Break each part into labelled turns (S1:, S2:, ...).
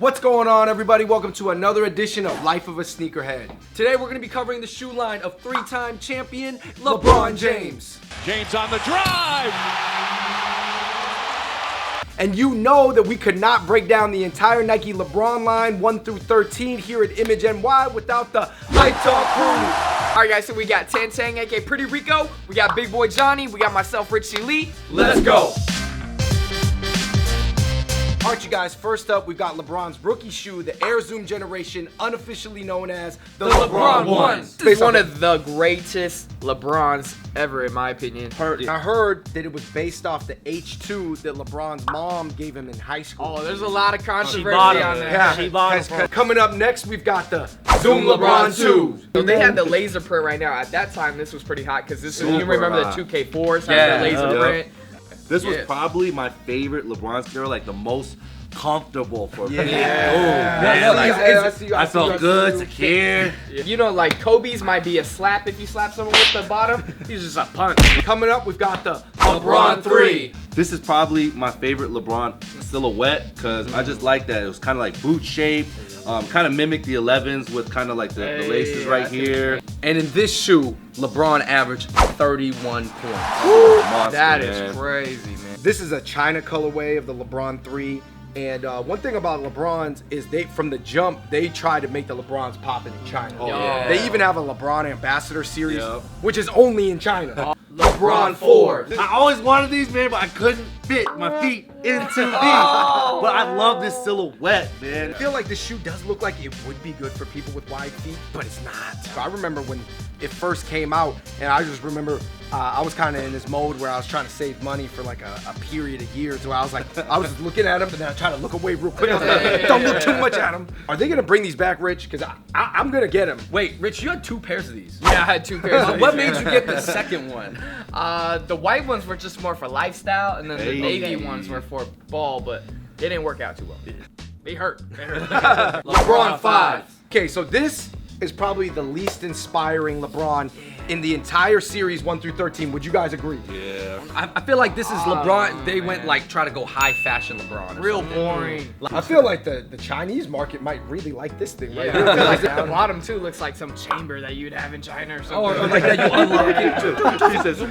S1: What's going on, everybody? Welcome to another edition of Life of a Sneakerhead. Today we're going to be covering the shoe line of three-time champion LeBron James.
S2: James on the drive!
S1: And you know that we could not break down the entire Nike LeBron line 1 through 13 here at Image NY without the Hype Talk crew.
S3: Alright guys, so we got Chang, aka Pretty Rico, we got Big Boy Johnny, we got myself, Richie Lee.
S1: Let's go! Alright, you guys, first up, we've got LeBron's rookie shoe, the Air Zoom generation, unofficially known as the LeBron Ones.
S3: This is one of the greatest LeBrons ever, in my opinion.
S1: I heard that it was based off the H2 that LeBron's mom gave him in high school.
S3: Oh, there's a lot of controversy on that.
S1: Yeah,
S4: she bought him.
S1: Coming up next, we've got the Zoom LeBron 2.
S3: So they had the laser print right now. At that time, this was pretty hot because this is, you remember the 2K4s
S5: Yeah.
S3: had the laser print?
S5: This was probably my favorite LeBron sneaker, like the most comfortable for me. I felt good, secure.
S3: You know, like Kobe's might be a slap if you slap someone with the bottom. He's just a punch.
S1: Coming up, we've got the LeBron 3.
S5: This is probably my favorite LeBron silhouette because I just like that. It was kind of like boot shape, kind of mimicked the 11s with kind of like the laces right here.
S6: And in this shoe, LeBron averaged 31 points.
S5: Monster,
S3: That
S5: man.
S3: is crazy, man.
S1: This is a China colorway of the LeBron 3. And one thing about LeBrons is from the jump, they try to make the LeBrons pop in China.
S5: Oh, yeah.
S1: They even have a LeBron Ambassador Series,
S5: Yep.
S1: which is only in China.
S3: LeBron 4.
S5: I always wanted these, man, but I couldn't fit my feet into these. But I love this silhouette, man.
S1: I feel like this shoe does look like it would be good for people with wide feet, but it's not. So I remember when it first came out, and I just remember I was kind of in this mode where I was trying to save money for like a period of years. So I was like, I was looking at them, and then I tried to look away real quick. I was like, don't look too much at them. Are they gonna bring these back, Rich? Because I'm gonna get them.
S6: Wait, Rich, you had 2 pairs of these.
S3: Yeah, I had 2 pairs of these.
S6: What made you get the second one?
S3: The white ones were just more for lifestyle, and then the
S5: Hey.
S3: navy ones were for ball, but they didn't work out too well. They hurt. They hurt.
S1: LeBron 5. Okay, so this is probably the least inspiring LeBron in the entire series 1 through 13. Would you guys agree?
S5: Yeah.
S6: I feel like this is LeBron. They went like try to go high fashion LeBron. or
S3: Real
S6: something.
S3: boring.
S1: I feel like the Chinese market might really like this thing right
S3: Yeah,
S1: here.
S3: I feel like the bottom too looks like some chamber that you'd have in China or something.
S6: Or like that you unlock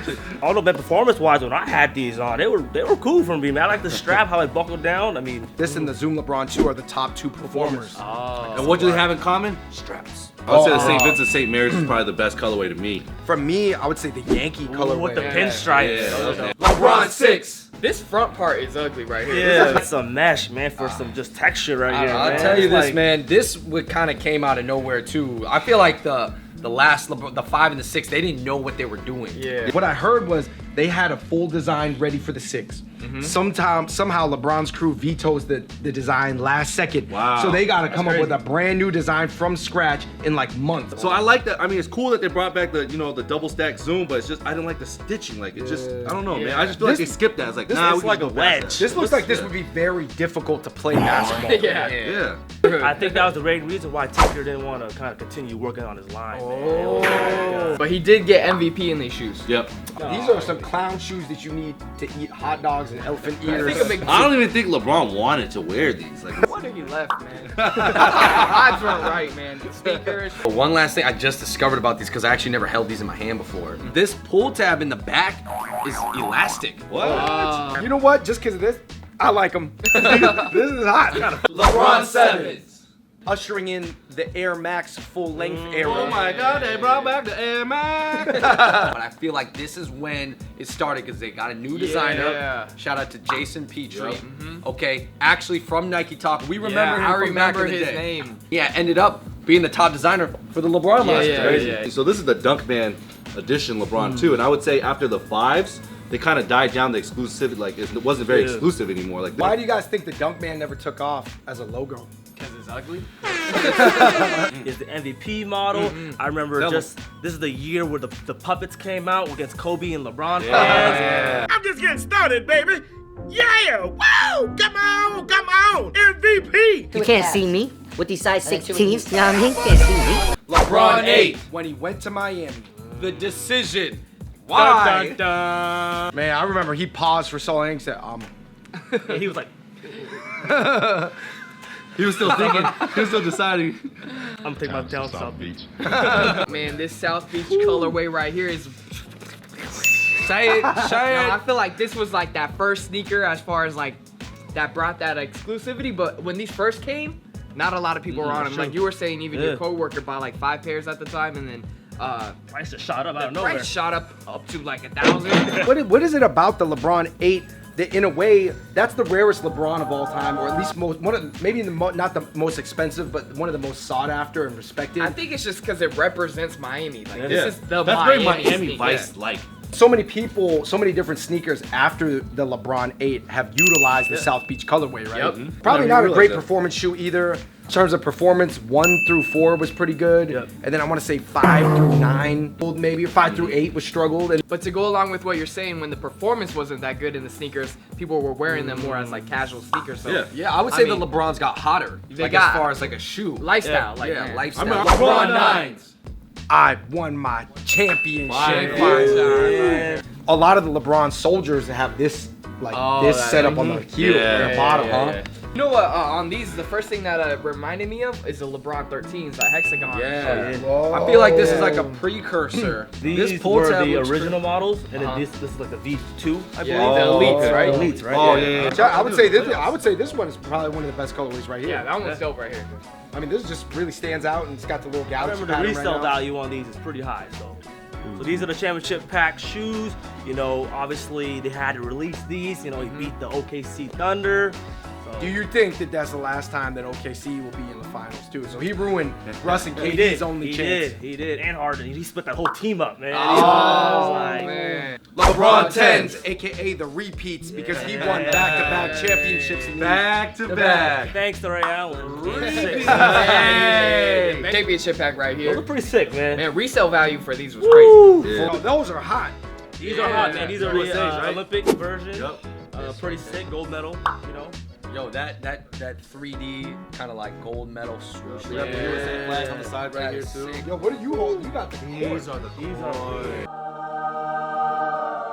S6: it.
S4: Although, man, performance-wise, when I had these on, they were cool for me, man. I like the strap, how it buckled down. I mean,
S1: This and the Zoom LeBron 2 are the top 2 performers.
S5: And what do they have in common? Straps. I would say the St. Vincent St. Mary's is probably the best colorway to me.
S1: For me, I would say the Yankee colorway.
S4: with the pinstripes.
S5: Yeah.
S1: LeBron 6.
S3: This front part is ugly right here.
S4: Yeah, it's some mesh, man, for some just texture right here.
S6: I'll
S4: man.
S6: tell you
S4: It's
S6: this,
S4: like-
S6: man. This would kind of came out of nowhere too. I feel like the last LeBron, the 5 and the 6, they didn't know what they were doing.
S3: Yeah.
S1: What I heard was they had a full design ready for the 6. Somehow LeBron's crew vetoes the design last second.
S5: Wow.
S1: So they got to come up with a brand new design from scratch in like months.
S5: So I like that. I mean, it's cool that they brought back the the double stack zoom, but it's just I didn't like the stitching. Like it just I don't know, man. I just feel like they skipped that. It's like nah,
S4: it's
S5: we
S4: like
S5: can
S4: a
S5: go past
S4: wedge.
S1: This looks like this would be very difficult to play basketball.
S3: Yeah.
S5: that. Yeah.
S4: I think that was the main reason why Tinker didn't want to kind of continue working on his line. Man.
S3: But he did get MVP in these shoes.
S5: Yep.
S1: These are some clown shoes that you need to eat hot dogs and elephant ears.
S5: I don't even think LeBron wanted to wear these. Like,
S3: No wonder he left, man. Odds weren't right, man. Sneakers.
S6: But one last thing I just discovered about these because I actually never held these in my hand before. This pull tab in the back is elastic.
S5: what?
S1: You know what? Just because of this, I like them. This is hot.
S3: LeBron 7.
S1: Ushering in the Air Max full length era.
S5: Oh my God! They brought back the Air Max.
S6: But I feel like this is when it started because they got a new designer.
S3: Yeah.
S6: Shout out to Jason Petrie.
S5: Yep.
S6: Okay, actually from Nike Talk. We remember him
S3: I
S6: from back
S3: remember
S6: in the
S3: his
S6: day.
S3: name.
S6: Yeah, ended up being the top designer for the LeBron line.
S3: Yeah.
S5: So this is the Dunkman edition LeBron 2, and I would say after the 5s, they kind of died down the exclusivity. Like it wasn't very exclusive anymore. Like
S1: Why do you guys think the Dunkman never took off as a logo?
S3: Because it's ugly.
S4: It's the MVP model. I remember this is the year where the puppets came out against Kobe and LeBron fans.
S7: I'm just getting started, baby. Yeah! Woo! Come on! MVP!
S8: You can't see me with these size 16s, you know what I mean? Can't see me.
S6: LeBron 8.
S1: When he went to Miami.
S6: The decision.
S1: Why?
S3: Dun, dun, dun.
S1: Man, I remember he paused for so long and said,
S4: And he was like,
S5: He was still thinking. He was still deciding.
S4: I'm gonna take my down South Beach.
S3: Man, this South Beach colorway right here is.
S6: Say it. Say
S3: No,
S6: it.
S3: I feel like this was like that first sneaker as far as like that brought that exclusivity. But when these first came, not a lot of people were on them. Like you were saying, even your coworker bought like 5 pairs at the time, and then
S4: Price just shot up out of
S3: the
S4: nowhere.
S3: price shot up to like 1,000.
S1: What is it about the LeBron 8 that, in a way, that's the rarest LeBron of all time, or at least not the most expensive, but one of the most sought after and respected?
S3: I think it's just because it represents Miami. Like this is the
S5: That's very
S3: Miami
S5: Miami
S3: sneaker.
S5: Vice like.
S1: So many people, so many different sneakers after the LeBron 8 have utilized the South Beach colorway, right?
S3: Yep.
S1: Probably
S5: Never
S1: not a
S5: realized
S1: great
S5: that.
S1: performance shoe either. In terms of performance, 1 through 4 was pretty good.
S4: Yep.
S1: And then I want to say 5 through 9, maybe, or 5 through 8 was struggled. And
S3: But to go along with what you're saying, when the performance wasn't that good in the sneakers, people were wearing them more as like casual sneakers. So
S6: Yeah, I would say
S3: mean,
S6: the LeBrons got hotter.
S3: They
S6: Like
S3: got-
S6: as far as like a shoe.
S3: lifestyle, like
S6: Yeah,
S3: man.
S6: lifestyle.
S5: I'm a LeBron 9s.
S1: I won my championship.
S3: Yeah.
S1: A lot of the LeBron soldiers have this, like this
S3: that-
S1: set up on the heel,
S5: Yeah,
S1: the bottom,
S3: yeah,
S1: huh?
S3: yeah. You know what? On these, the first thing that reminded me of is the LeBron 13s, that hexagon.
S6: Yeah.
S1: Whoa.
S6: I feel like this is like a precursor.
S4: These
S6: this pull
S4: were
S6: tab
S4: the
S6: looks
S4: original models, and
S3: Uh-huh.
S4: then this is like the V2, I believe.
S3: Yeah, the elites, right?
S4: The elites, right?
S5: Oh
S4: Yeah.
S5: yeah.
S1: I would say this. I would say this one is probably one of the best colorways right here.
S3: Yeah, that one's dope right here.
S1: I mean, this just really stands out, and it's got the little
S4: I
S1: galaxy
S4: remember the
S1: pattern
S4: resale
S1: right now.
S4: value on these is pretty high, so these are the championship pack shoes. You know, obviously they had to release these. You know, he beat the OKC Thunder. So.
S1: Do you think that that's the last time that OKC will be in the finals too? So he ruined Russ and
S4: He
S1: KD's
S4: did.
S1: only
S4: He
S1: chance.
S4: did, and Harden. He split that whole team up, man.
S3: Oh,
S4: like,
S3: man.
S1: LeBron 10s, aka the repeats, because he won back-to-back championships in these.
S5: Back to back.
S4: Thanks to Ray Allen. Game 6.
S3: Hey, championship pack right
S4: Those are
S3: here.
S4: pretty sick, man.
S3: Man, resale value for these was crazy.
S5: Yeah.
S1: Oh, those are hot.
S4: These are hot, man. These are the
S5: USA's, right?
S4: Olympic version.
S5: Yep.
S4: Pretty sick, gold medal. You know.
S6: Yo, that 3D kind of like gold medal swoosh.
S5: We got the USA flag on the side right here
S6: That's
S5: too.
S6: sick.
S1: Yo, what do you hold? You got the
S5: These are the
S4: These are.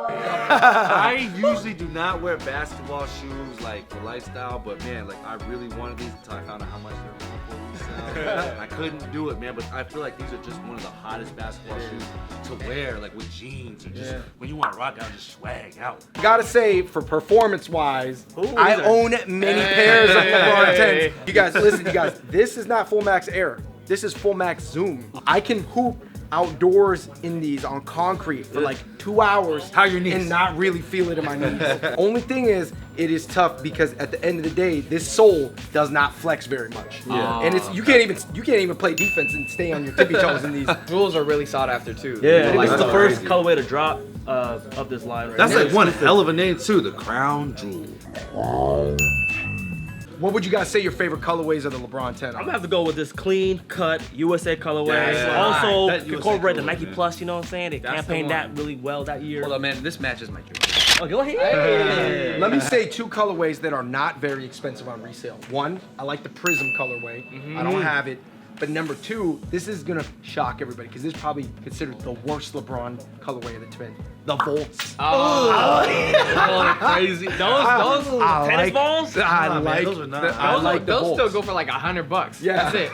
S5: I usually do not wear basketball shoes like for lifestyle, but man, like I really wanted these until I found out how much they're resale. I couldn't do it, man, but I feel like these are just one of the hottest basketball shoes to wear, like with jeans or just when you want to rock out, just swag out.
S1: Gotta say, for performance-wise,
S4: Ooh,
S1: I
S4: these are-
S1: own many pairs of LeBron 10s. You guys, listen, you guys. This is not full max air. This is full max zoom. I can hoop outdoors in these on concrete for like 2 hours
S5: How your knees?
S1: and not really feel it in my knees. Only thing is, it is tough because at the end of the day, this sole does not flex very much.
S5: Yeah.
S1: And it's you can't even play defense and stay on your tippy toes in these.
S3: Jewels are really sought after too.
S4: Yeah,
S3: Like,
S4: this is the
S5: that's
S4: first
S5: crazy.
S4: colorway to drop of this line right
S5: That's
S4: now.
S5: like one hell of a name too, the Crown Jewel.
S1: What would you guys say your favorite colorways of the LeBron 10
S4: I'm
S1: are?
S4: gonna have to go with this clean cut USA colorway.
S5: Yeah.
S4: Also,
S5: That USA
S4: incorporate the
S5: colorway,
S4: Nike
S5: man.
S4: Plus. You know what I'm saying? They
S3: That's the
S4: campaigned
S3: one.
S4: that really well that year.
S6: Hold on, man. This matches my dream.
S4: Oh, go ahead.
S1: Let me say 2 colorways that are not very expensive on resale. One, I like the Prism colorway. I don't have it. But number 2, this is gonna shock everybody because this is probably considered the worst LeBron colorway of the 10. The Volts.
S5: Crazy.
S4: Those
S1: I
S4: tennis
S1: like-
S4: balls,
S1: I
S5: man,
S1: like.
S5: those are not-
S1: I like the
S3: those
S1: Volts.
S3: still go for like $100.
S1: Yeah.
S3: That's it.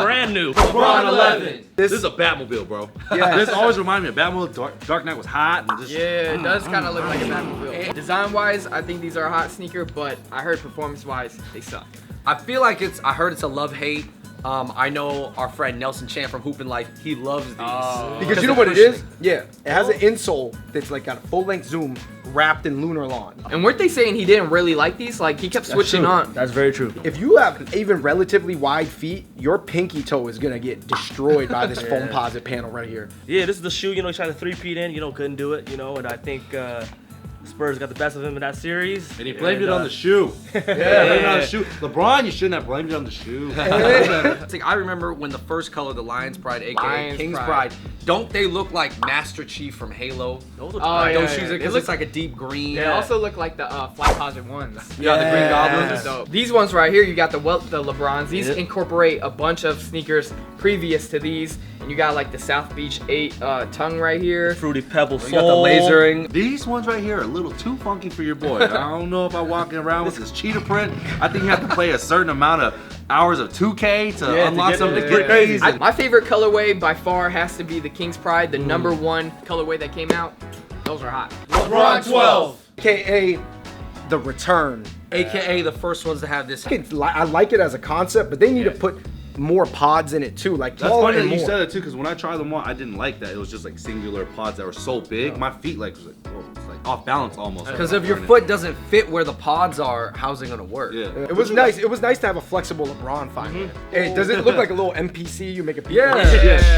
S4: brand new.
S3: LeBron 11.
S5: This is a Batmobile, bro.
S1: Yeah.
S5: This always reminded me of Batmobile. Dark Knight was hot and just
S3: Yeah, it does kind of look like a Batmobile. Design-wise, I think these are a hot sneaker, but I heard performance-wise, they suck.
S6: I feel like I heard it's a love-hate. I know our friend Nelson Chan from Hoopin' Life, he loves these.
S1: Because you know what it is? Yeah, it has an insole that's like got a full-length zoom wrapped in lunar lawn.
S3: And weren't they saying he didn't really like these? Like, he kept switching on.
S4: That's very true.
S1: If you have even relatively wide feet, your pinky toe is gonna get destroyed by this foam posit panel right here.
S4: Yeah, this is the shoe. You know, he tried to 3-peat in. You know, couldn't do it. You know, and I think Spurs got the best of him in that series.
S5: and he blamed it on the shoe. Yeah, blamed it on the shoe. LeBron, you shouldn't have blamed it on the shoe.
S6: It's like, I remember when the first color, the Lion's Pride, aka
S3: Lion's
S6: King's
S3: Pride.
S6: Pride, don't they look like Master Chief from Halo?
S4: Those are
S3: Oh, yeah,
S6: Those
S3: yeah,
S6: shoes,
S3: yeah.
S6: because
S3: They
S6: it's like a deep green.
S3: They also look like the Fly Posit ones.
S6: Yeah, the Green Goblins.
S3: So these ones right here, you got the LeBrons. These
S4: Yep.
S3: incorporate a bunch of sneakers previous to these. And you got like the South Beach 8 tongue right here.
S4: Fruity Pebble
S6: We got the
S4: sole.
S6: lasering.
S5: These ones right here are a little too funky for your boy. I don't know if I'm walking around with this cheetah print. I think you have to play a certain amount of hours of 2K to
S4: Yeah, to
S5: unlock
S4: get
S5: something
S4: it.
S5: crazy.
S3: My favorite colorway by far has to be the King's Pride, the #1 colorway that came out. Those are hot.
S2: LeBron 12.
S1: AKA the return.
S6: AKA the first ones to have this.
S1: I like it as a concept, but they need to put more pods in it too. Like
S5: That's
S1: taller
S5: funny that
S1: and
S5: you
S1: more.
S5: said it too, because when I tried them on, I didn't like that. It was just like singular pods that were so big. My feet like was like, whoa, it's like off balance almost.
S6: Because if your foot doesn't fit where the pods are, how's it gonna work?
S5: Yeah.
S1: It was nice. It was nice to have a flexible LeBron finally. Hey, does it look like a little NPC? You make a
S6: Yeah.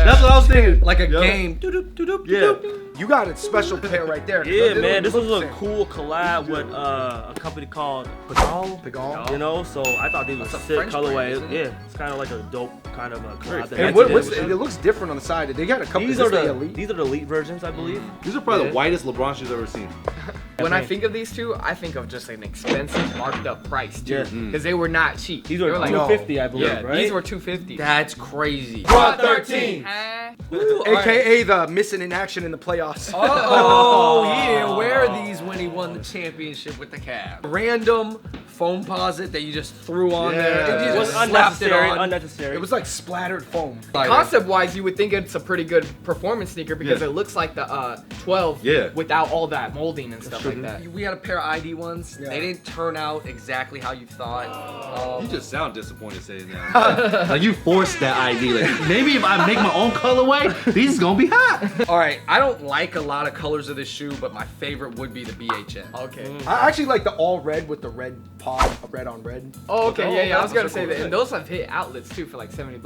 S5: That's what I was thinking.
S6: Like a
S5: Yup.
S6: game. Doo-doop, doo-doop,
S5: Yeah.
S6: doo-doop.
S1: You got a special pair right there.
S4: Yeah, man, this was
S1: look
S4: a
S1: the same.
S4: cool collab with a company called Pigalle. You know, so I thought these were
S6: That's a
S4: sick
S6: French brand,
S4: colorway.
S6: isn't it?
S4: Yeah, it's kind of like a dope kind of a collab. that
S1: And
S4: they did.
S1: it looks different on the side. They got a couple.
S4: These
S1: Is
S4: are
S1: this
S4: the
S1: elite?
S4: these are the elite versions, I believe.
S5: These are probably
S4: Yeah.
S5: the whitest LeBron shoes I've ever seen.
S3: When I think of these two, I think of just an expensive, marked up price too,
S4: Yeah.
S3: because they were not cheap.
S4: These
S3: They
S4: were
S3: were like,
S4: $250, I believe,
S3: yeah,
S4: right?
S3: these were $250.
S6: That's crazy.
S2: LeBron 13.
S1: AKA the missing in action in the playoffs.
S6: Oh, he didn't wear these when he won the championship with the Cavs. Random foam posit that you just threw on there.
S1: Yeah.
S6: And you
S4: It was
S6: just slapped it
S4: unnecessary.
S6: on.
S4: Unnecessary.
S1: It was like splattered foam.
S3: Concept-wise, you would think it's a pretty good performance sneaker because
S5: Yeah.
S3: it looks like the 12
S5: Yeah.
S3: without all that molding and stuff like that.
S6: We had a pair of ID ones.
S1: Yeah.
S6: They didn't turn out exactly how you thought.
S5: You just sound disappointed saying that. Like you forced that ID. Like maybe if I make my own colorway, these is gonna be hot.
S6: All right, I don't like a lot of colors of this shoe, but my favorite would be the BHN.
S3: Okay.
S1: I actually like the all red with the red pod, red on red.
S3: Oh, okay, yeah. I was gonna
S6: those are
S3: say
S6: cool.
S3: that, and those have hit outlets too for like $70.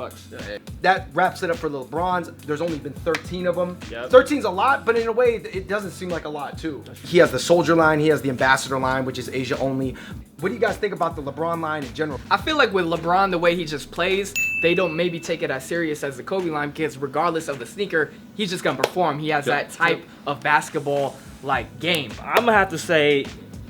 S1: That wraps it up for the LeBrons. There's only been 13 of them.
S3: Yep.
S1: 13's a lot, but in a way, it doesn't seem like a lot too. He has the Soldier line. He has the Ambassador line, which is Asia only. What do you guys think about the LeBron line in general?
S3: I feel like with LeBron, the way he just plays, they don't maybe take it as serious as the Kobe line because regardless of the sneaker, he's just gonna perform. He has that type of basketball like game.
S4: I'm gonna have to say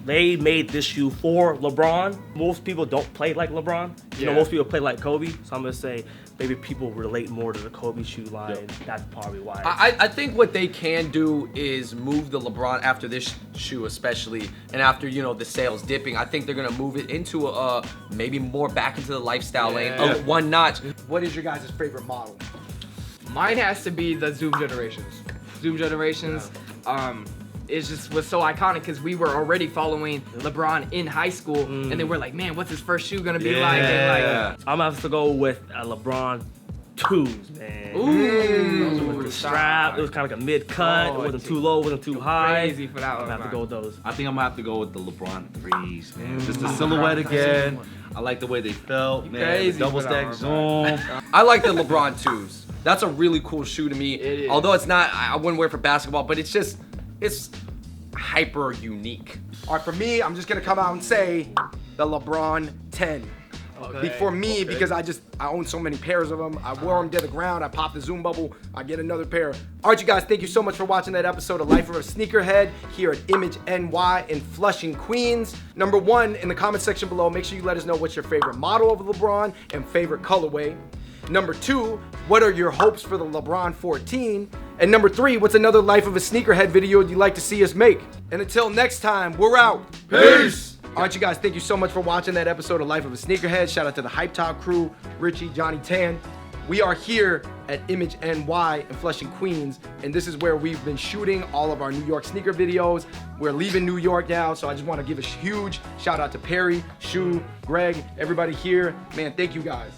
S4: they made this shoe for LeBron. Most people don't play like LeBron. You know,
S3: Yeah.
S4: most people play like Kobe. So I'm gonna say maybe people relate more to the Kobe shoe line. That's probably why.
S6: I think what they can do is move the LeBron after this shoe especially, and after, you know, the sales dipping, I think they're gonna move it into maybe more back into the lifestyle lane, one notch.
S1: What is your guys' favorite model?
S3: Mine has to be the Zoom Generations. Zoom Generations, it just was so iconic because we were already following LeBron in high school, and then we're like, man, what's his first shoe gonna be like? And like,
S4: I'm gonna have to go with a LeBron 2s, man.
S3: ooh,
S4: The strap, it was kind of like a mid cut.
S3: Oh,
S4: it wasn't too low, it wasn't too high.
S3: crazy for that
S4: I'm
S3: one.
S4: gonna have to go with those.
S5: I think I'm gonna have to go with the LeBron 3s, man. Just the silhouette again. I like the way they felt, man.
S3: crazy
S5: The double
S3: for that
S5: stack
S3: one,
S5: zoom.
S6: I like the LeBron 2s. That's a really cool shoe to me.
S3: It is.
S6: Although it's not, I wouldn't wear it for basketball, but it's just, it's hyper unique.
S1: All right, for me, I'm just gonna come out and say the LeBron 10. For me, because I own so many pairs of them. I wore them to the ground. I popped the Zoom bubble. I get another pair. All right, you guys, thank you so much for watching that episode of Life of a Sneakerhead here at Image NY in Flushing, Queens. Number 1, in the comment section below, make sure you let us know what's your favorite model of LeBron and favorite colorway. Number 2, what are your hopes for the LeBron 14? And number 3, what's another Life of a Sneakerhead video you'd like to see us make? And until next time, we're out. Peace! All right, you guys, thank you so much for watching that episode of Life of a Sneakerhead. Shout out to the Hype Top crew, Richie, Johnny Tan. We are here at Image NY in Flushing, Queens, and this is where we've been shooting all of our New York sneaker videos. We're leaving New York now, so I just want to give a huge shout out to Perry, Shu, Greg, everybody here. Man, thank you guys.